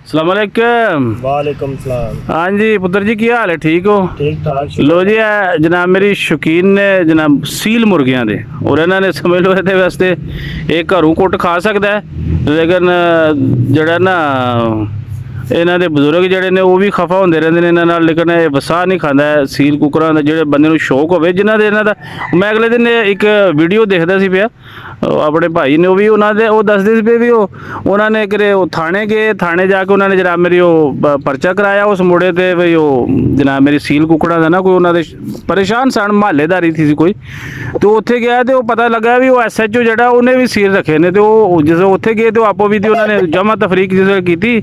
सलाम अलैकुम। वालेकुम सलाम। हाँ जी पुत्र जी, की हाल है? ठीक हो? ठीक ठाक। लो जी, जनाब मेरी शौकीन ने जनाब सील मुर्गियां दे और इन्होंने समझ लो ये वास्ते एक घरों कुट खा सकता है, लेकिन जड़ा ना इन्हों के बजुर्ग जोड़े ने वो भी खफा होंगे रहते हैं इन्होंने, लेकिन ये वसा नहीं खाता है सील कुकरां का। जो बंदे को शौक हो जिन्हों के इन्हों मैं अगले दिन एक वीडियो देखता सी पिया अपने भाई ने, वो भी उन्होंने वो दसते पे भी उन्होंने कि थाने गए, थाने जाके उन्होंने जनाब मेरी वो परचा कराया उस मुड़े ते भी वो जनाब मेरी सील कुकड़ा का ना कोई उन्होंने परेशान सन महालेदारी थी कोई, तो उत्थे गया तो पता लगा भी वो SHO जड़ा उन्हें भी सील रखे ने, तो जिस उत्थे गए तो आपो भी उन्होंने जमा तफरीक जिस की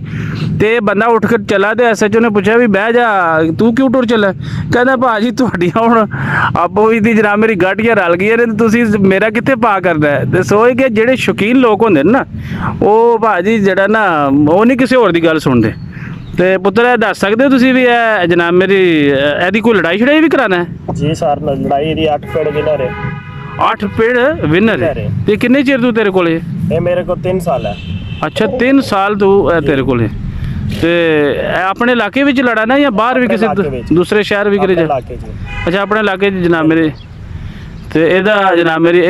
ते बंदा उठ कर चला तो SHO ने पूछा भी बह जा तू क्यों टुर चला, कहना भाजी तुहाडियां हुण आपो भी जनाब मेरी गाटियां रल गई ने, तुसीं मेरा कित्थे पा करना है। ते सोच के जेडे शौकीन लोग होंदे ना वो भाजी जड़ा ना वो नहीं किसी होर दी गल सुनदे। ते पुत्तर ये दस सकदे हो तुसीं भी जनाब मेरी एदी कोई लड़ाई शड़ाई भी कराना है? जी सर, लड़ाई दी 8 पेड़ विनर है। 8 पेड़ विनर है? ते किन्ने चिर तू तेरे कोल है? ये मेरे को 3 साल है। अच्छा 3 साल तू तेरे कोल है। ते अपने इलाके विच लड़ाना या बाहर भी किसी दूसरे शहर भी करे जा? अच्छा अपने इलाके च जनाब मेरे। ते एदा जनाब मेरी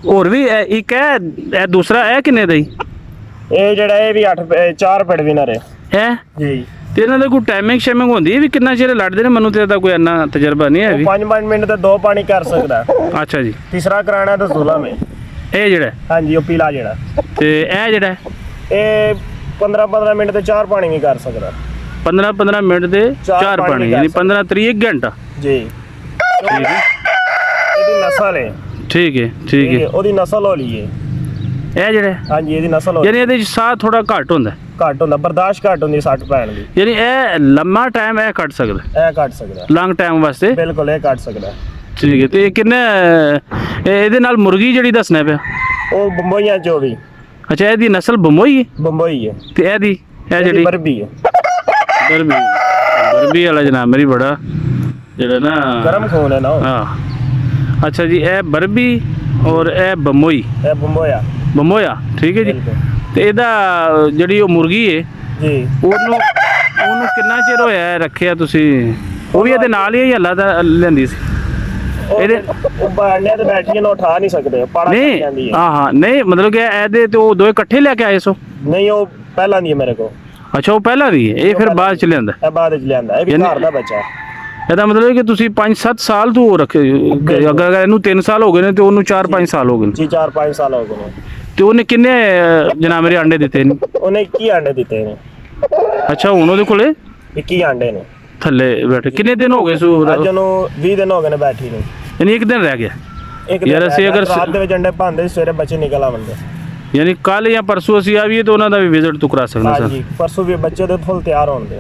और भी एक है दूसरा है किन्ने दा ही? ये जड़ा ये भी 4 पेड़ विनर है जी। ते इन्हां दा कोई टाइमिंग शेमिंग होंदी है भी किन्ना चिर लड़दे ने? मैनूं ते दा कोई इन्ना तजर्बा नहीं है भी। 5 मिनट ते 2 पानी कर सकदा है। अच्छा जी। तीसरा कराना तो 16 में ए जेड़ा हाँ जी, वो पीला जड़ा ते ए जेड़ा ये 15 मिनट ते 4 पानी भी कर सकदा। 15 मिनट दे 4 पानी यानी 15 30 घंटा जी। ठीक है ਇਹਦੀ ਨਸਲ ਹੈ। ठीक है ठीक है। ਉਹਦੀ ਨਸਲ ਹੋਲੀ ਹੈ ए जेड़ा हाँ जी, ਇਹਦੀ ਨਸਲ ਹੋਲੀ यानी ਇਹਦੇ ਚ ਸਾਹ ਥੋੜਾ ਘੱਟ ਹੁੰਦਾ ਹੈ, ਘੱਟ ਹੁੰਦਾ, ਬਰਦਾਸ਼ਤ ਘੱਟ ਹੁੰਦੀ 60 ਪੈਣ ਦੀ। यानी ਇਹ ਲੰਮਾ ਟਾਈਮ ਇਹ ਕੱਢ ਸਕਦਾ ਇਹ ਕੱਢ ਸਕਦਾ ਲੌਂਗ ਟਾਈਮ ਵਾਸਤੇ? ਬਿਲਕੁਲ ਇਹ ਕੱਢ ਸਕਦਾ। ਠੀਕ ਹੈ। ਤੇ ਕਿੰਨੇ ਇਹਦੇ ਨਾਲ ਮੁਰਗੀ ਜਿਹੜੀ ਦੱਸਣਾ ਪਿਆ ਉਹ ਬੰਬੋਈਆਂ ਚੋਂ ਵੀ। ਅੱਛਾ ਇਹਦੀ ਨਸਲ ਬੰਬੋਈ ਹੈ? ਬੰਬੋਈ ਹੈ ਤੇ ਇਹਦੀ ਇਹ ਜਿਹੜੀ ਬਰਬੀ ਹੈ। बरबी वाला जनाब मेरी बड़ा जरा ना गरम खून है ना। हाँ अच्छा जी, ए बरबी और ए बमोई ਇਹ ਬੰਬੋਇਆ बमोया ठीक है जी। ਤੇ ਇਹਦਾ ਜਿਹੜੀ ਉਹ ਮੁਰਗੀ ਹੈ ਜੀ ਉਹਨੂੰ ਕਿੰਨਾ ਚਿਰ ਹੋਇਆ ਰੱਖਿਆ ਤੁਸੀਂ? ਉਹ ਵੀ ਇਹਦੇ ਨਾਲ ਹੀ ਹੱਲਾ ਦਾ ਲੈਂਦੀ ਸੀ ਇਹਦੇ? ਉਹ ਬਾਹਰਨੇ ਤੇ ਬੈਠੀਆਂ ਨੂੰ ਉਠਾ ਨਹੀਂ ਸਕਦੇ, ਪਾੜਾ ਕਰ ਨਹੀਂ ਜਾਂਦੀ ਹੈ। ਹਾਂ ਨਹੀਂ ਮਤਲਬ ਕਿ ਇਹਦੇ ਤੇ ਉਹ ਦੋਵੇਂ ਇਕੱਠੇ ਲੈ ਕੇ ਆਏ ਸੋ? ਨਹੀਂ ਉਹ ਪਹਿਲਾਂ ਦੀ ਹੈ ਮੇਰੇ ਕੋਲ। ਅੱਛਾ ਉਹ ਪਹਿਲਾਂ ਦੀ ਹੈ, ਇਹ ਫਿਰ ਬਾਅਦ ਚ ਲਿਆਂਦਾ? ਇਹ ਬਾਅਦ ਵਿੱਚ ਲਿਆਂਦਾ, ਇਹ ਵੀ ਘਰ ਦਾ ਬੱਚਾ ਹੈ। ਇਹਦਾ ਮਤਲਬ ਹੈ ਕਿ ਤੁਸੀਂ 5-7 ਸਾਲ ਤੋਂ ਰੱਖੇ, ਅਗਰ ਇਹਨੂੰ 3 ਸਾਲ ਹੋ ਗਏ ਨੇ ਤੇ ਉਹਨੂੰ 4-5 ਸਾਲ ਹੋ ਗਏ ਨੇ ਜੀ। 4-5 ਸਾਲ ਹੋ ਗਏ ਨੇ। ਤੇ ਉਹਨੇ ਕਿੰਨੇ ਜਨਾਬ ਮੇਰੇ ਅੰਡੇ ਦਿੱਤੇ ਨੇ? ਉਹਨੇ 21 ਆਂਡੇ ਦਿੱਤੇ ਨੇ। ਅੱਛਾ ਹੁਣ ਉਹਦੇ ਕੋਲੇ 21 ਆਂਡੇ ਨੇ ਥੱਲੇ ਬੈਠੇ। ਕਿੰਨੇ ਦਿਨ ਹੋ ਗਏ ਸੂ? ਅੱਜ ਨੂੰ 20 ਦਿਨ ਹੋ ਗਏ ਨੇ ਬੈਠੀ ਨੂੰ। ਯਾਨੀ ਇੱਕ ਦਿਨ ਰਹਿ ਗਿਆ। ਇੱਕ ਯਾਰ ਅਸੀਂ ਅਗਰ ਰਾਤ ਦੇ ਵਿੱਚ ਅੰਡੇ ਪਾਉਂਦੇ, ਸਵੇਰੇ ਬੱਚੇ ਨਿਕਲ ਆਉਂਦੇ। ਯਾਨੀ ਕੱਲ ਜਾਂ ਪਰਸੋਂ ਅਸੀਂ ਆਵੀਏ ਤਾਂ ਉਹਨਾਂ ਦਾ ਵੀ ਵਿਜ਼ਿਟ ਤੂੰ ਕਰਾ ਸਕਦਾ ਹਾਂ ਸਰ? ਜੀ, ਪਰਸੋਂ ਵੀ ਬੱਚੇ ਦੇ ਫੁੱਲ ਤਿਆਰ ਹੋਣਗੇ।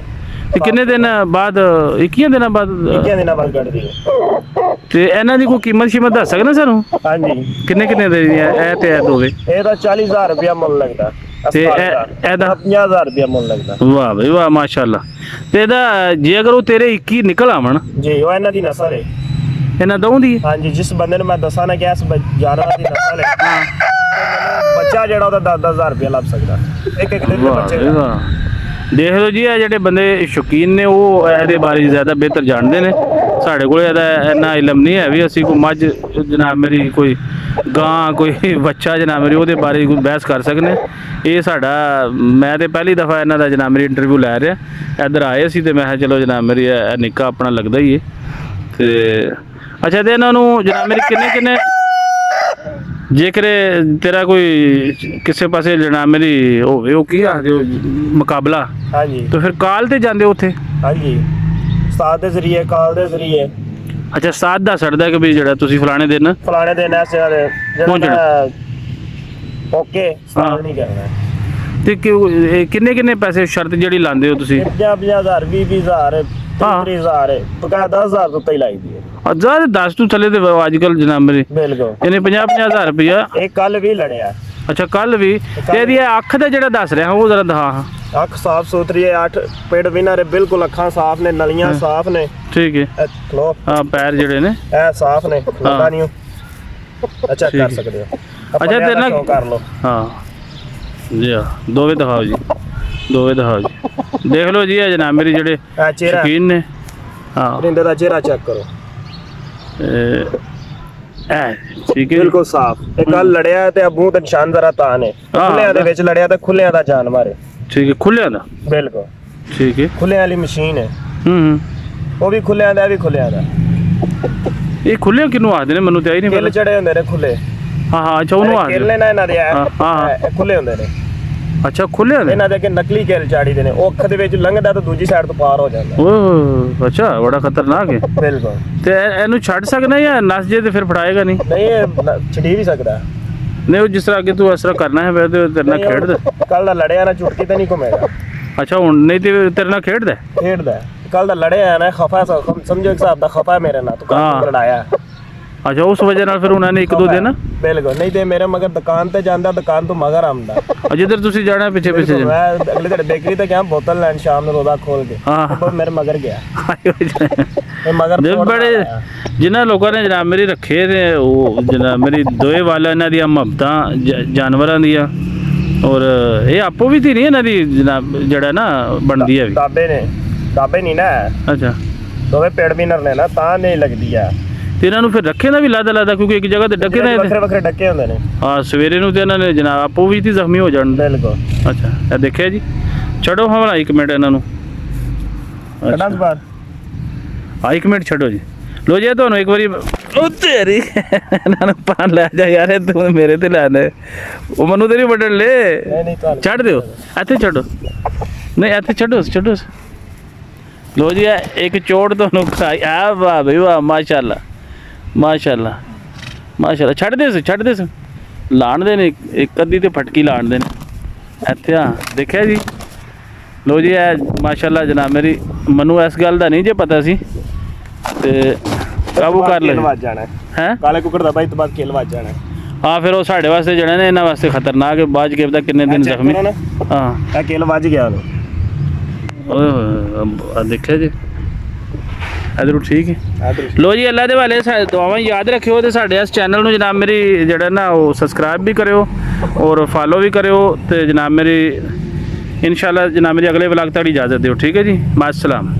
ਤੇ ਕਿੰਨੇ ਦਿਨ ਬਾਅਦ? 21 ਦਿਨਾਂ ਬਾਅਦ? 21 ਦਿਨਾਂ ਬਾਅਦ ਕੱਢਦੀ ਹੈ। ਤੇ ਇਹਨਾਂ ਦੀ ਕੋਈ ਕੀਮਤ ਦੱਸ ਸਕਦਾ ਸਾਨੂੰ? ਹਾਂ ਜੀ। ਕਿੰਨੇ ਦੇ ਇਹ ਤੇ ਇਹ ਦੋਵੇਂ? ਇਹਦਾ 40,000 ਰੁਪਇਆ ਮੁੱਲ ਲੱਗਦਾ ਤੇ ਇਹਦਾ 50,000 ਰੁਪਇਆ ਮੁੱਲ ਲੱਗਦਾ। ਵਾਹ ਬਈ ਵਾਹ ਮਾਸ਼ਾਅੱਲਾ। ਤੇ ਇਹਦਾ ਜੇ ਅਗਰ ਉਹ ਤੇਰੇ 21 ਨਿਕਲ ਆਵਣ ਜੀ, ਉਹ ਇਹਨਾਂ ਦੀ ਨਸਲ ਹੈ। ਇਹਨਾਂ ਦੋਵਾਂ ਦੀ? हाँ जी, जिस बंदे ने मैं दसा ना कि इस जानवर की नस्ल है, बच्चा ਜਿਹੜਾ ਉਹਦਾ 10,000 ਰੁਪਇਆ ਲੱਭ ਸਕਦਾ ਇੱਕ ਦਿਨ ਦੇ ਬੱਚੇ ਦਾ। ਦੇਖ ਲਓ ਜੀ, ਇਹ ਜਿਹੜੇ ਬੰਦੇ ਸ਼ੌਕੀਨ ਨੇ ਉਹ ਇਹਦੇ ਬਾਰੇ ਜ਼ਿਆਦਾ ਬਿਹਤਰ ਜਾਣਦੇ ਨੇ। ਸਾਡੇ ਕੋਲ ਇਹਦਾ ਇੰਨਾ ਇਲਮ ਨਹੀਂ ਹੈ ਵੀ ਅਸੀਂ ਕੋਈ ਮੱਝ ਜਨਾਬ ਮੇਰੀ ਕੋਈ ਗਾਂ ਕੋਈ ਬੱਚਾ ਜਨਾਬ ਮੇਰੀ ਉਹਦੇ ਬਾਰੇ ਕੋਈ ਬਹਿਸ ਕਰ ਸਕਨੇ। ਇਹ ਸਾਡਾ ਮੈਂ ਤੇ ਪਹਿਲੀ ਦਫਾ ਇਹਨਾਂ ਦਾ ਜਨਾਬ ਮੇਰੀ ਇੰਟਰਵਿਊ ਲੈ ਰਿਹਾ, ਇੱਧਰ ਆਏ ਸੀ ਤੇ ਮੈਂ ਕਿਹਾ ਚਲੋ ਜਨਾਬ ਮੇਰੀ ਨਿੱਕਾ ਆਪਣਾ ਲੱਗਦਾ ਹੀ ਹੈ। ਤੇ ਅੱਛਾ ਤੇ ਇਹਨਾਂ ਨੂੰ ਜਨਾਬ ਮੇਰੀ ਕਿੰਨੇ ਜੇਕਰ ਤੇਰਾ ਕੋਈ ਕਿਸੇ ਪਾਸੇ ਜਨਾਬ ਮੇਰੀ ਹੋਵੇ ਉਹ ਕੀ ਆਖਦੇ ਹੋ ਮੁਕਾਬਲਾ, ਹਾਂ ਜੀ, ਤਾਂ ਫਿਰ ਕਾਲ ਤੇ ਜਾਂਦੇ ਉੱਥੇ? ਹਾਂ ਜੀ, ਉਸਤਾਦ ਦੇ ਜ਼ਰੀਏ, ਕਾਲ ਦੇ ਜ਼ਰੀਏ। ਅੱਛਾ ਸਾਥ ਦਾ ਸੜਦਾ ਕਿ ਵੀ ਜਿਹੜਾ ਤੁਸੀਂ ਫਲਾਣੇ ਦਿਨ ਐਸੇ ਵਾਲੇ ਜਿਹੜਾ ਓਕੇ ਸਾਥ ਨਹੀਂ ਕਰਨਾ। ਤੇ ਕਿੰਨੇ ਪੈਸੇ ਸ਼ਰਤ ਜਿਹੜੀ ਲਾਉਂਦੇ ਹੋ ਤੁਸੀਂ? 50,000 20,000 30,000 ਪਕਾ 10,000 ਤੋਂ ਉੱਤੇ ਹੀ ਲਾਈਦੀ ਹੈ। ਅੱਜਾ 10 ਤੋਂ ਥੱਲੇ ਤੇ ਅੱਜ ਕੱਲ ਜਨਾਬ ਮੇਰੇ ਬਿਲਕੁਲ ਇਹਨੇ 50,000 ਰੁਪਇਆ। ਇਹ ਕੱਲ ਵੀ ਲੜਿਆ। ਅੱਛਾ ਕੱਲ ਵੀ? ਤੇ ਇਹਦੀ ਅੱਖ ਦਾ ਜਿਹੜਾ ਦੱਸ ਰਿਹਾ ਉਹ ਜ਼ਰਾ ਦਿਖਾ। ਅੱਖ ਸਾਫ ਸੁਥਰੀ ਹੈ, 8 ਪੇੜ ਵਿਨਰ ਹੈ, ਬਿਲਕੁਲ ਅੱਖਾਂ ਸਾਫ ਨੇ, ਨਲੀਆਂ ਸਾਫ ਨੇ। ਠੀਕ ਹੈ। ਹਾਂ ਪੈਰ ਜਿਹੜੇ ਨੇ ਇਹ ਸਾਫ ਨੇ, ਲੱਗਾ ਨਹੀਂ ਅੱਛਾ ਕਰ ਸਕਦੇ ਹੋ। ਅੱਛਾ ਤੇ ਨਾ ਕਰ ਲਓ। ਹਾਂ ਜੀ ਦੋਵੇਂ ਦਿਖਾਓ ਜੀ, ਦੋਵੇਂ ਦਿਖਾਓ ਜੀ। ਦੇਖ ਲਓ ਜੀ ਇਹ ਜਨਾਬ ਮੇਰੀ ਜਿਹੜੇ ਇਹ ਚਿਹਰਾ ਸ਼ੌਕੀਨ ਨੇ। ਹਾਂ ਪਰਿੰਦੇ ਦਾ ਚਿਹਰਾ ਚੈੱਕ ਕਰੋ, ਠੀਕ ਹੈ। ਬਿਲਕੁਲ ਸਾਫ਼। ਇਹ ਕੱਲ ਲੜਿਆ ਤੇ ਮੂੰਹ ਤੇ ਨਿਸ਼ਾਨ ਜ਼ਰਾ ਤਾਂ ਨੇ, ਖੁੱਲਿਆਂ ਦੇ ਵਿੱਚ ਲੜਿਆ ਤੇ ਖੁੱਲਿਆਂ ਦਾ ਜਾਨਵਰ ਹੈ। ਠੀਕ ਹੈ, ਖੁੱਲਿਆਂ ਦਾ। ਬਿਲਕੁਲ ਠੀਕ ਹੈ। ਖੁੱਲਿਆਂ ਵਾਲੀ ਮਸ਼ੀਨ ਹੈ, ਹੂੰ ਉਹ ਵੀ ਖੁੱਲਿਆਂ ਦਾ, ਇਹ ਵੀ ਖੁੱਲਿਆਂ ਦਾ। ਇਹ ਖੁੱਲਿਆਂ ਕਿਹਨੂੰ ਆਖਦੇ ਨੇ? ਮੈਨੂੰ ਤੇ ਆਈ ਨਹੀਂ ਕਿੱਲ ਪਤਾ। ਚੜੇ ਹੁੰਦੇ ਨੇ ਖੁੱਲੇ। ਹਾਂ ਅੱਛਾ ਉਹਨੂੰ ਆਖਦੇ ਕਿੱਲ ਨੇ ਨਾ ਇਹਨਾਂ ਦੇ ਇਹ ਖੁੱਲੇ ਹੁੰਦੇ ਨੇ। ਅੱਛਾ ਖੁੱਲਿਆਂ ਦੇ। ਇਹਨਾਂ ਦੇ ਅੱਗੇ ਨਕਲੀ ਕਿੱਲ ਚਾੜੀ ਦੇ ਨੇ, ਉਹ ਅੱਖ ਦੇ ਵਿੱਚ ਲੰਘਦਾ ਤਾਂ ਦੂਜੀ ਸਾਈਡ ਤੋਂ ਪਾਰ ਹੋ ਜਾਂਦਾ। ਓਹ ਅੱਛਾ, ਬੜਾ ਖਤਰਨਾਕ ਹੈ। ਬਿਲਕੁਲ। ਤੇ ਇਹਨੂੰ ਛੱਡ ਸਕਦਾ ਜਾਂ ਨਸ ਜੇ ਤੇ ਫਿਰ ਫੜਾਏਗਾ ਨਹੀਂ? ਨਹੀਂ ਇਹ ਛੱਡੀ ਵੀ ਸਕਦਾ। ਨਹੀਂ ਉਹ ਜਿਸ ਤਰ੍ਹਾਂ ਅੱਗੇ ਤੂੰ ਇਸ ਤਰ੍ਹਾਂ ਕਰਨਾ ਹੈ ਫਿਰ ਤੇ ਤੇਰੇ ਨਾਲ ਖੇਡਦਾ। ਕੱਲ ਦਾ ਲੜਿਆ ਨਾ, ਚੁਟਕੀ ਤੇ ਨਹੀਂ ਘੁੰਮੇਗਾ। ਅੱਛਾ ਹੁਣ ਨਹੀਂ ਤੇ ਤੇਰੇ ਨਾਲ ਖੇਡਦਾ? ਖੇਡਦਾ। ਕੱਲ ਦਾ ਲੜਿਆ ਨਾ, ਖਫਾ ਸਮਝੋ ਇੱਕ ਹਿਸਾਬ ਦਾ ਖਫਾ ਮੇਰੇ ਨਾਲ, ਤੂੰ ਕੱਲ ਲੜਾਇਆ। ਅੱਛਾ ਉਸ ਵਜ੍ਹਾ ਨਾਲ ਫਿਰ ਉਹਨਾਂ ਨੇ ਇੱਕ ਦੋ ਦਿਨ। ਬਿਲਕੁਲ। ਨਹੀਂ ਤੇ ਮੇਰੇ ਮਗਰ ਦੁਕਾਨ ਤੇ ਜਾਂਦਾ, ਦੁਕਾਨ ਤੋਂ ਮਗਰ ਆਉਂਦਾ। ਜਿੱਧਰ ਤੁਸੀਂ ਜਾਣਾ ਪਿੱਛੇ ਪਿੱਛੇ ਜਾਣਾ। ਮੈਂ ਅਗਲੇ ਦਿਨ ਬੇਕਰੀ ਤੇ ਗਿਆ ਬੋਤਲ ਲੈਣ, ਸ਼ਾਮ ਨੂੰ ਰੋਦਾ ਖੋਲ ਕੇ ਉਹ ਮੇਰੇ ਮਗਰ ਗਿਆ। ਇਹ ਮਗਰ ਬੜੇ ਜਿਨ੍ਹਾਂ ਲੋਕਾਂ ਨੇ ਜਨਾਬ ਮੇਰੀ ਰੱਖੇ ਨੇ, ਉਹ ਜਨਾਬ ਮੇਰੀ ਦੋਏ ਵਾਲਾ ਇਹਨਾਂ ਦੀਆਂ ਮੁਹੱਬਤਾਂ ਜਾਨਵਰਾਂ ਦੀਆਂ, ਔਰ ਇਹ ਆਪੋ ਵੀ ਧੀ ਨਹੀਂ ਇਹਨਾਂ ਦੀ ਜਨਾਬ ਜਿਹੜਾ ਨਾ ਬਣਦੀ ਹੈ ਵੀ। ਦਾਬੇ ਨੇ, ਦਾਬੇ ਨਹੀਂ ਨਾ। ਅੱਛਾ ਦੋਵੇਂ ਪੇੜ ਵੀਨਰ ਨੇ ਨਾ, ਤਾਂ ਨਹੀਂ ਲੱਗਦੀ ਆ। ਤੇ ਇਹਨਾਂ ਨੂੰ ਫਿਰ ਰੱਖੇ ਦਾ ਵੀ ਲਾਦਾ ਕਿਉਂਕਿ ਇੱਕ ਜਗ੍ਹਾ ਤੇ ਡੱਕੇ ਨੇ ਵੱਖਰੇ ਵੱਖਰੇ ਡੱਕੇ ਹੁੰਦੇ ਨੇ। ਹਾਂ ਸਵੇਰੇ ਨੂੰ ਤੇ ਇਹਨਾਂ ਨੇ ਜਨਾਬ ਆਪੋ ਵੀ ਤੇ ਜ਼ਖਮੀ ਹੋ ਜਾਣ। ਬਿਲਕੁਲ। ਅੱਛਾ ਇਹ ਦੇਖਿਆ ਜੀ। ਛੱਡੋ ਹਮਲਾ 1 ਮਿੰਟ ਇਹਨਾਂ ਨੂੰ। ਕੱਢਾਂ ਬਾਹਰ। ਹਾਂ 1 ਮਿੰਟ ਛੱਡੋ ਜੀ। ਲੋ ਜੀ ਤੁਹਾਨੂੰ ਇੱਕ ਵਾਰੀ ਉਹ ਤੇਰੀ ਇਹਨਾਂ ਨੂੰ ਪਾਣ ਲੈ ਜਾ ਯਾਰ, ਇਹ ਤੂੰ ਮੇਰੇ ਤੇ ਲੈਣਾ, ਉਹ ਮੈਨੂੰ ਤੇ ਨਹੀਂ ਵੱਢਣ ਲੈ। ਨਹੀਂ ਤੁਹਾਨੂੰ ਛੱਡ ਦਿਓ ਇੱਥੇ, ਛੱਡੋ ਨਹੀਂ ਇੱਥੇ ਛੱਡੋ। ਲੋ ਜੀ ਇੱਕ ਚੋਟ ਤੁਹਾਨੂੰ ਖਾਈ ਆ। ਵਾਹ ਬਈ ਵਾਹ, ਮਾਸ਼ਾਅੱਲਾ ਮਾਸ਼ਾਅੱਲਾ। ਛੱਡ ਦੇ ਸੀ ਲਾਣ ਦੇ ਨੇ, ਇੱਕ ਅੱਧੀ ਤੇ ਫਟਕੀ ਲਾਣ ਦੇ ਨੇ ਇੱਥੇ। ਹਾਂ ਦੇਖਿਆ ਜੀ। ਲੋ ਜੀ ਇਹ ਮਾਸ਼ਾਅੱਲਾ ਜਨਾਬ ਮੇਰੀ, ਮੈਨੂੰ ਇਸ ਗੱਲ ਦਾ ਨਹੀਂ ਜੇ ਪਤਾ ਸੀ ਤੇ ਕਾਬੂ ਕਰ ਲੈ ਹੈ। ਕਾਲੇ ਕੁੱਕੜ ਦਾ ਬਾਈ ਤੋਂ ਬਾਅਦ ਕਿੱਲ ਵੱਜ ਜਾਣਾ। ਹਾਂ ਫਿਰ ਉਹ ਸਾਡੇ ਵਾਸਤੇ ਜਿਹੜੇ ਨੇ ਇਹਨਾਂ ਵਾਸਤੇ ਖਤਰਨਾਕ ਹੈ। ਬਾਅਦ ਕੇ ਪਤਾ ਕਿੰਨੇ ਦਿਨ ਜ਼ਖਮੀ। ਹਾਂ ਇਹ ਕਿੱਲ ਵੱਜ ਗਿਆ ਉਹਨੂੰ। ਓਏ ਦੇਖਿਆ ਜੀ ਇਧਰੋਂ। ਠੀਕ ਹੈ। ਲੋ ਜੀ ਅੱਲਾ ਦੇ ਵਾਲੇ ਦੁਆਵਾਂ ਯਾਦ ਰੱਖਿਓ ਤੇ ਸਾਡੇ ਇਸ ਚੈਨਲ ਨੂੰ ਜਨਾਬ ਮੇਰੀ ਜਿਹੜਾ ਨਾ ਉਹ ਸਬਸਕ੍ਰਾਈਬ ਵੀ ਕਰਿਓ ਔਰ ਫਾਲੋ ਵੀ ਕਰਿਓ ਤੇ ਜਨਾਬ ਮੇਰੀ ਇਨਸ਼ਾਅੱਲਾ ਜਨਾਬ ਮੇਰੀ ਅਗਲੇ ਵਲੌਗ ਤੱਕ ਇਜਾਜ਼ਤ ਦਿਓ। ਠੀਕ ਹੈ ਜੀ, ਮਾਅ ਸਲਾਮ।